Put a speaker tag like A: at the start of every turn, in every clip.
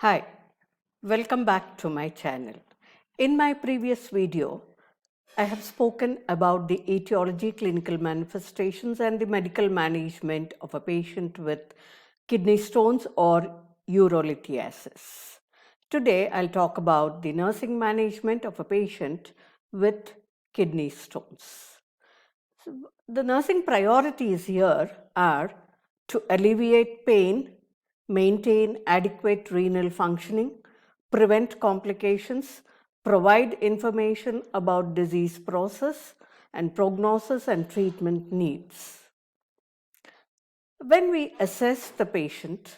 A: Hi, welcome back to my channel. In my previous video, I have spoken about the etiology, clinical manifestations, and the medical management of a patient with kidney stones or urolithiasis. Today, I'll talk about the nursing management of a patient with kidney stones. The nursing priorities here are to alleviate pain, maintain adequate renal functioning, prevent complications, provide information about disease process and prognosis and treatment needs. When we assess the patient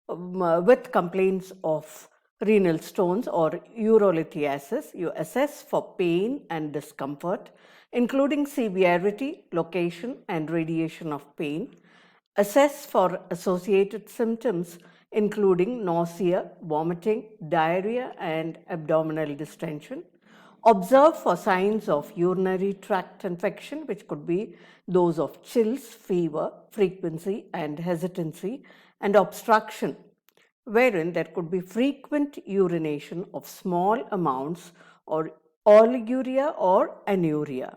A: with complaints of renal stones or urolithiasis, you assess for pain and discomfort, including severity, location, and radiation of pain. Assess for associated symptoms, including nausea, vomiting, diarrhea, and abdominal distension. Observe for signs of urinary tract infection, which could be those of chills, fever, frequency and hesitancy, and obstruction, wherein there could be frequent urination of small amounts or oliguria or anuria.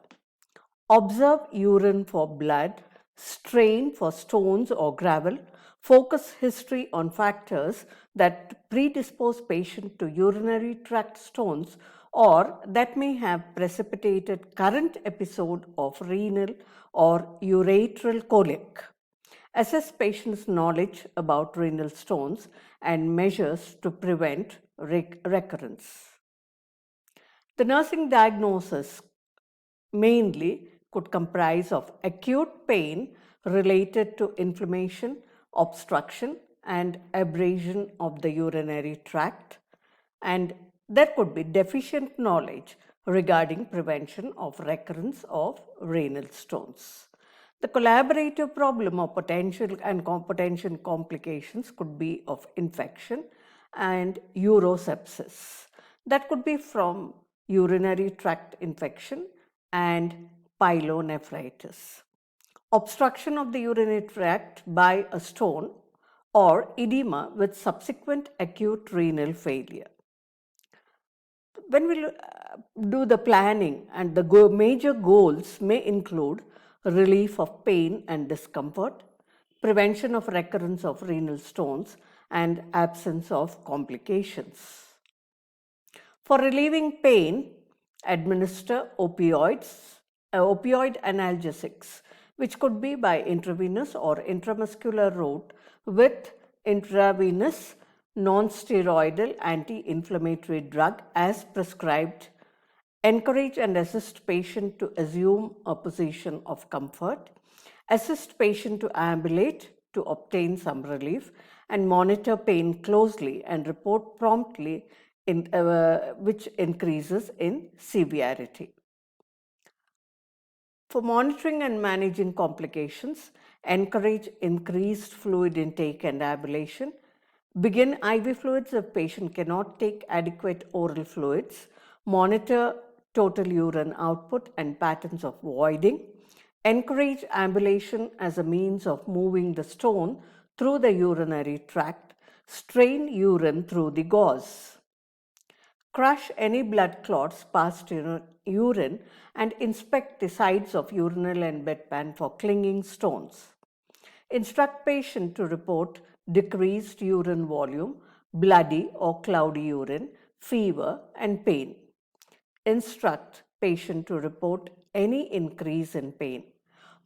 A: Observe urine for blood, strain for stones or gravel, focus history on factors that predispose patient to urinary tract stones or that may have precipitated current episode of renal or uretral colic. Assess patient's knowledge about renal stones and measures to prevent recurrence. The nursing diagnosis mainly could comprise of acute pain related to inflammation, obstruction, and abrasion of the urinary tract, and there could be deficient knowledge regarding prevention of recurrence of renal stones. The collaborative problem of potential complications could be of infection and urosepsis. That could be from urinary tract infection and pyelonephritis. Obstruction of the urinary tract by a stone or edema with subsequent acute renal failure. When we do the planning, and the major goals may include relief of pain and discomfort, prevention of recurrence of renal stones, and absence of complications. For relieving pain, administer opioid analgesics, which could be by intravenous or intramuscular route with intravenous non-steroidal anti-inflammatory drug as prescribed. Encourage and assist patient to assume a position of comfort. Assist patient to ambulate to obtain some relief, and monitor pain closely and report promptly, which increases in severity. For monitoring and managing complications, encourage increased fluid intake and ambulation. Begin IV fluids if patient cannot take adequate oral fluids. Monitor total urine output and patterns of voiding. Encourage ambulation as a means of moving the stone through the urinary tract. Strain urine through the gauze. Crush any blood clots past urine and inspect the sides of urinal and bedpan for clinging stones. Instruct patient to report decreased urine volume, bloody or cloudy urine, fever and pain. Instruct patient to report any increase in pain.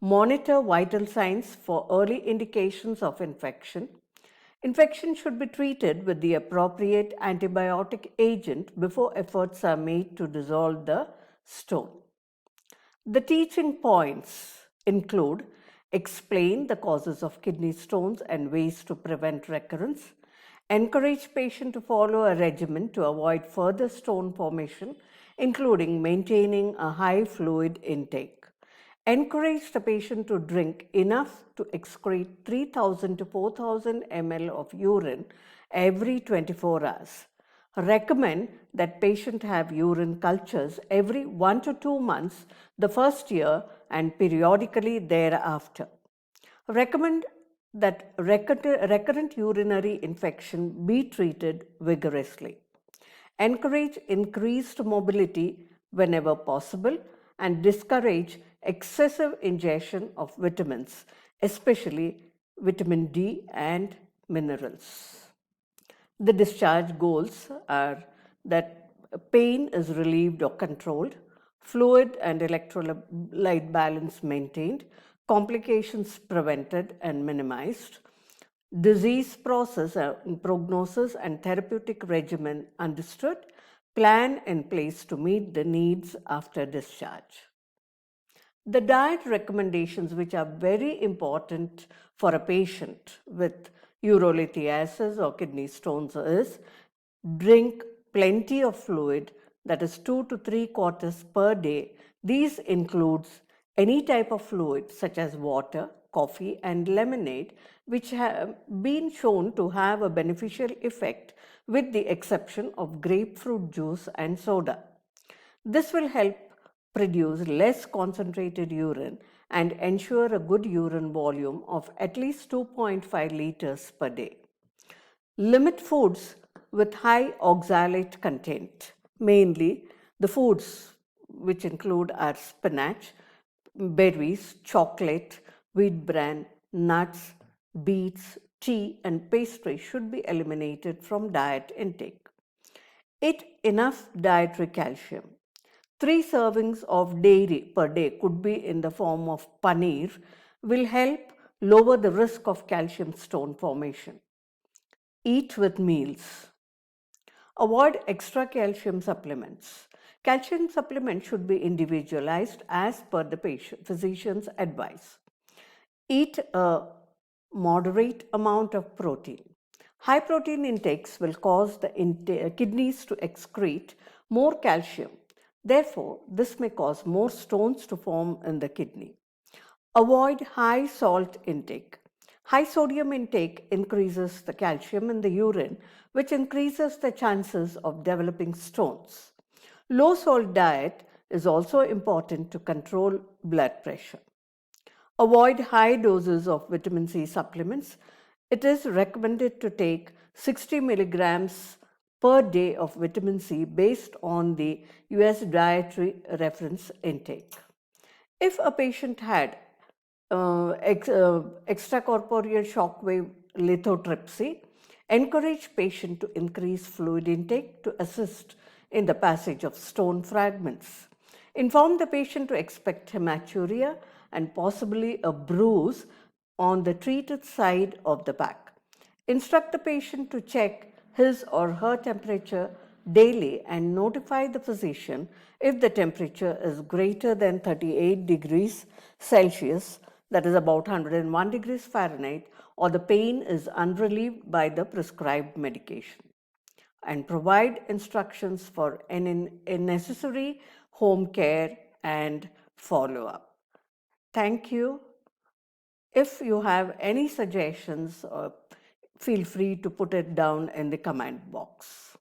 A: Monitor vital signs for early indications of infection. Infection should be treated with the appropriate antibiotic agent before efforts are made to dissolve the stone. The teaching points include: explain the causes of kidney stones and ways to prevent recurrence. Encourage patient to follow a regimen to avoid further stone formation, including maintaining a high fluid intake. Encourage the patient to drink enough to excrete 3000 to 4000 ml of urine every 24 hours. Recommend that patient have urine cultures every 1 to 2 months the first year and periodically thereafter. Recommend that recurrent urinary infection be treated vigorously. Encourage increased mobility whenever possible and discourage excessive ingestion of vitamins, especially vitamin D and minerals. The discharge goals are that pain is relieved or controlled, fluid and electrolyte balance maintained, complications prevented and minimized, disease process, prognosis and therapeutic regimen understood, plan in place to meet the needs after discharge. The diet recommendations, which are very important for a patient with urolithiasis or kidney stones, is drink plenty of fluid, that is 2 to 3 quarters per day. These includes any type of fluid such as water, coffee and lemonade, which have been shown to have a beneficial effect with the exception of grapefruit juice and soda. This will help produce less concentrated urine and ensure a good urine volume of at least 2.5 liters per day. Limit foods with high oxalate content, mainly the foods which include our spinach, berries, chocolate, wheat bran, nuts, beets, tea, and pastry should be eliminated from diet intake. Eat enough dietary calcium. 3 servings of dairy per day could be in the form of paneer, will help lower the risk of calcium stone formation. Eat with meals. Avoid extra calcium supplements. Calcium supplements should be individualized as per the physician's advice. Eat a moderate amount of protein. High protein intakes will cause the kidneys to excrete more calcium. Therefore, this may cause more stones to form in the kidney. Avoid high salt intake. High sodium intake increases the calcium in the urine, which increases the chances of developing stones. Low salt diet is also important to control blood pressure. Avoid high doses of vitamin C supplements. It is recommended to take 60 milligrams per day of vitamin C based on the US dietary reference intake. If a patient had extracorporeal shockwave lithotripsy, encourage patient to increase fluid intake to assist in the passage of stone fragments. Inform the patient to expect hematuria and possibly a bruise on the treated side of the back. Instruct the patient to check his or her temperature daily and notify the physician if the temperature is greater than 38 degrees Celsius, that is about 101 degrees Fahrenheit, or the pain is unrelieved by the prescribed medication, and provide instructions for necessary home care and follow-up. Thank you. If you have any suggestions, feel free to put it down in the comment box.